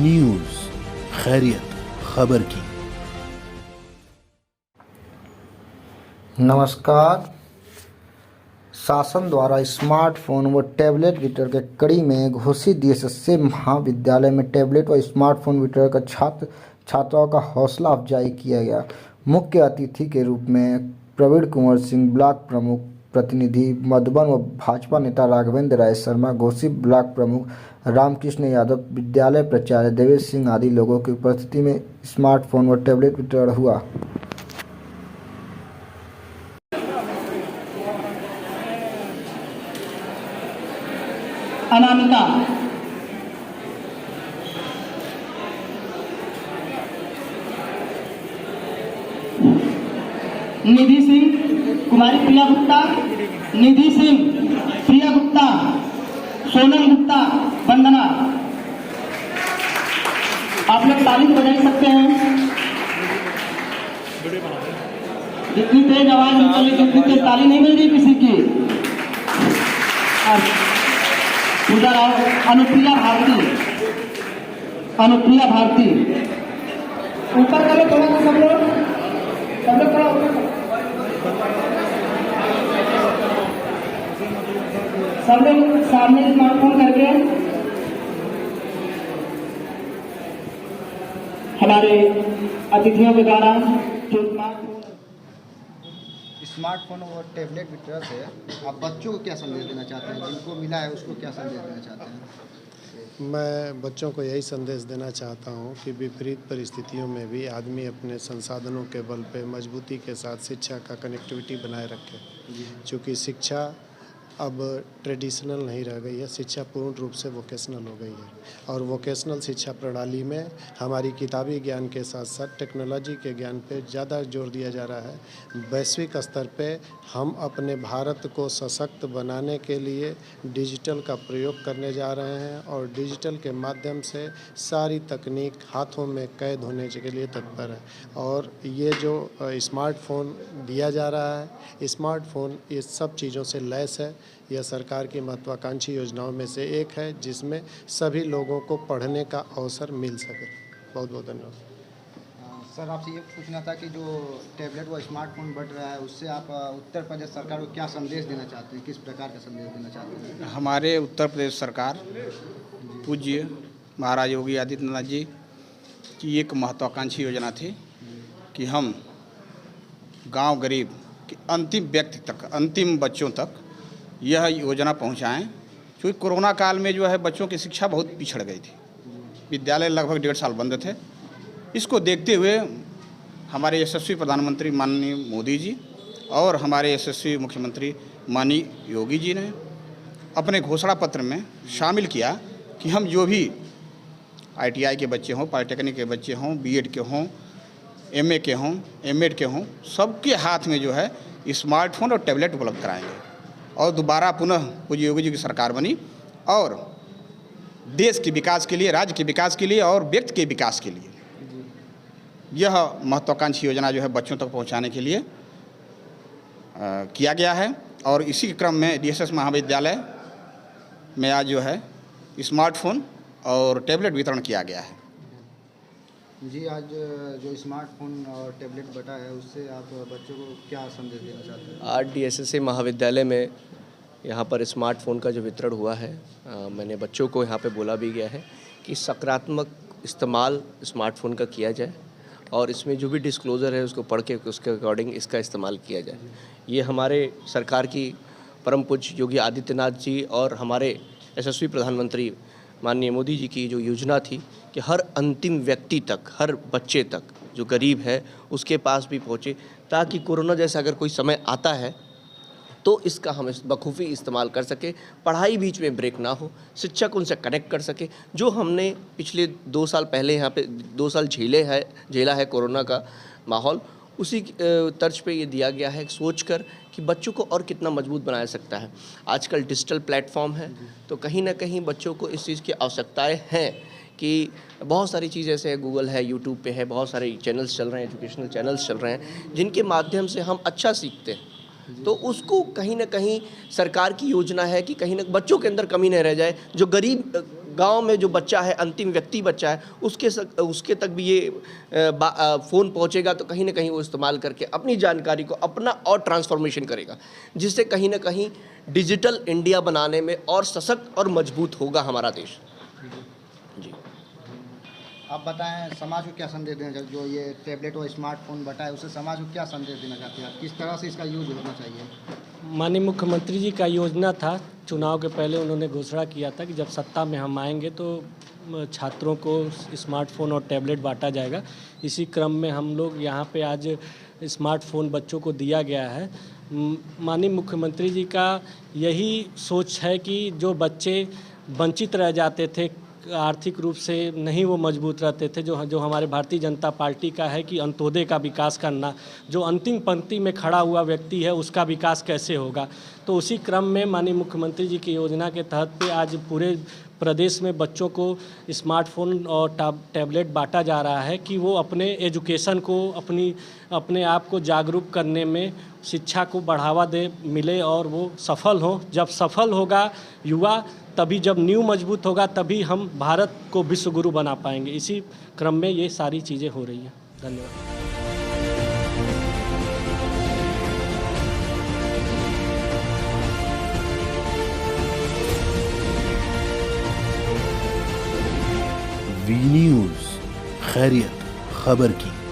News खैरियत खबर की। नमस्कार। शासन द्वारा स्मार्टफोन व टैबलेट वितरण के कड़ी में घोषित डीएसएस महाविद्यालय में टैबलेट व स्मार्टफोन वितरण का छात्राओं का हौसला अफजाई किया गया। मुख्य अतिथि के रूप में प्रवीण कुंवर सिंह, ब्लॉक प्रमुख प्रतिनिधि मधुबन व भाजपा नेता राघवेंद्र राय शर्मा, घोषित ब्लॉक प्रमुख रामकृष्ण यादव, विद्यालय प्राचार्य देवेश सिंह आदि लोगों की उपस्थिति में स्मार्टफोन व टैबलेट वितरण हुआ। अनामिका, निधि सिंह, कुमारी प्रिया गुप्ता, निधि सिंह, प्रिया गुप्ता, सोनल गुप्ता, वंदना। आप लोग ताली बजा सकते हैं। जितनी तेज आवाज निकल रही, जितनी तेज ताली नहीं मिल रही किसी की। उधर आओ, अनुप्रिया भारती, अनुप्रिया भारती, ऊपर करो थोड़ा सा सब लोग थोड़ा ऊपर, सब लोग सामने स्मार्टफोन करके हमारे अतिथियों के द्वारा जो स्मार्टफोन और टैबलेट वितरण से आप बच्चों को क्या संदेश देना चाहते हैं? जिनको मिला है उसको क्या संदेश देना चाहते हैं? मैं बच्चों को यही संदेश देना चाहता हूं कि विपरीत परिस्थितियों में भी आदमी अपने संसाधनों के बल पे मजबूती के साथ शिक्षा का कनेक्टिविटी बनाए रखे। चूँकि शिक्षा अब ट्रेडिशनल नहीं रह गई है, शिक्षा पूर्ण रूप से वोकेशनल हो गई है। और वोकेशनल शिक्षा प्रणाली में हमारी किताबी ज्ञान के साथ साथ टेक्नोलॉजी के ज्ञान पे ज़्यादा जोर दिया जा रहा है। वैश्विक स्तर पे हम अपने भारत को सशक्त बनाने के लिए डिजिटल का प्रयोग करने जा रहे हैं और डिजिटल के माध्यम से सारी तकनीक हाथों में कैद होने के लिए तत्पर है। और ये जो स्मार्टफोन दिया जा रहा है, स्मार्टफोन ये सब चीज़ों से लैस है। यह सरकार की महत्वाकांक्षी योजनाओं में से एक है जिसमें सभी लोगों को पढ़ने का अवसर मिल सके। बहुत बहुत धन्यवाद। सर, आपसे ये पूछना था कि जो टैबलेट व स्मार्टफोन बढ़ रहा है उससे आप उत्तर प्रदेश सरकार को क्या संदेश देना चाहते हैं? किस प्रकार का संदेश देना चाहते हैं? हमारे उत्तर प्रदेश सरकार पूज्य महाराज योगी आदित्यनाथ जी की एक महत्वाकांक्षी योजना थी कि हम गांव गरीब के अंतिम व्यक्ति तक, अंतिम बच्चों तक यह योजना पहुंचाएं। क्योंकि कोरोना काल में जो है बच्चों की शिक्षा बहुत पिछड़ गई थी, विद्यालय लगभग 1.5 साल बंद थे। इसको देखते हुए हमारे यशस्वी प्रधानमंत्री माननीय मोदी जी और हमारे यशस्वी मुख्यमंत्री माननीय योगी जी ने अपने घोषणा पत्र में शामिल किया कि हम जो भी ITI के बच्चे हों, पॉलिटेक्निक के बच्चे हों, BEd के हों, MA के हों, MEd के हों, सबके हाथ में जो है स्मार्टफोन और टैबलेट उपलब्ध कराएंगे। और दोबारा पुनः पूज्य योगी जी की सरकार बनी और देश के विकास के लिए, राज्य के विकास के लिए और व्यक्ति के विकास के लिए यह महत्वाकांक्षी योजना जो है बच्चों तक पहुंचाने के लिए किया गया है। और इसी क्रम में DSS महाविद्यालय में आज जो है स्मार्टफोन और टैबलेट वितरण किया गया है। जी, आज जो स्मार्टफोन और टैबलेट बटा है उससे आप बच्चों को क्या संदेश देना चाहते हैं? आज DSS महाविद्यालय में यहाँ पर स्मार्टफोन का जो वितरण हुआ है, मैंने बच्चों को यहाँ पे बोला भी गया है कि सकारात्मक इस्तेमाल स्मार्टफोन का किया जाए और इसमें जो भी डिस्क्लोज़र है उसको पढ़ के उसके अकॉर्डिंग इसका इस्तेमाल किया जाए। ये हमारे सरकार की परम पूज्य योगी आदित्यनाथ जी और हमारे यशस्वी प्रधानमंत्री माननीय मोदी जी की जो योजना थी कि हर अंतिम व्यक्ति तक, हर बच्चे तक जो गरीब है उसके पास भी पहुँचे, ताकि कोरोना जैसा अगर कोई समय आता है तो इसका हम बखूबी इस्तेमाल कर सके, पढ़ाई बीच में ब्रेक ना हो, शिक्षक उनसे कनेक्ट कर सके। जो हमने पिछले 2 साल पहले यहाँ पे 2 साल झेला है कोरोना का माहौल, उसी तर्ज पे ये दिया गया है सोचकर कि बच्चों को और कितना मजबूत बनाया सकता है। आजकल डिजिटल प्लेटफॉर्म है तो कहीं ना कहीं बच्चों को इस चीज़ की आवश्यकताएं हैं कि बहुत सारी चीज़ ऐसे है, गूगल है, यूट्यूब पे है, बहुत सारे चैनल्स चल रहे हैं, एजुकेशनल चैनल्स चल रहे हैं जिनके माध्यम से हम अच्छा सीखते हैं। तो उसको कहीं ना कहीं सरकार की योजना है कि कहीं ना बच्चों के अंदर कमी नहीं रह जाए। जो गरीब गांव में जो बच्चा है, अंतिम व्यक्ति बच्चा है, उसके तक भी ये फ़ोन पहुंचेगा तो कहीं ना कहीं वो इस्तेमाल करके अपनी जानकारी को अपना और ट्रांसफॉर्मेशन करेगा, जिससे कहीं ना कहीं डिजिटल इंडिया बनाने में और सशक्त और मजबूत होगा हमारा देश। जी, आप बताएं समाज को क्या संदेश देना चाहिए, जो ये टैबलेट और स्मार्टफोन बटा है उसे समाज को क्या संदेश देना चाहते हैं, किस तरह से इसका यूज होना चाहिए? माननीय मुख्यमंत्री जी का योजना था, चुनाव के पहले उन्होंने घोषणा किया था कि जब सत्ता में हम आएंगे तो छात्रों को स्मार्टफोन और टैबलेट बांटा जाएगा। इसी क्रम में हम लोग यहाँ पे आज स्मार्टफोन बच्चों को दिया गया है। माननीय मुख्यमंत्री जी का यही सोच है कि जो बच्चे वंचित रह जाते थे, आर्थिक रूप से नहीं वो मजबूत रहते थे, जो हमारे भारतीय जनता पार्टी का है कि अंत्योदय का विकास करना, जो अंतिम पंक्ति में खड़ा हुआ व्यक्ति है उसका विकास कैसे होगा। तो उसी क्रम में माननीय मुख्यमंत्री जी की योजना के तहत पे आज पूरे प्रदेश में बच्चों को स्मार्टफोन और टैबलेट बांटा जा रहा है कि वो अपने एजुकेशन को, अपने आप को जागरूक करने में, शिक्षा को बढ़ावा मिले और वो सफल हो। जब सफल होगा युवा, तभी जब नींव मजबूत होगा, तभी हम भारत को विश्व गुरु बना पाएंगे। इसी क्रम में ये सारी चीज़ें हो रही हैं। धन्यवाद। वी न्यूज़, खैरियत खबर की।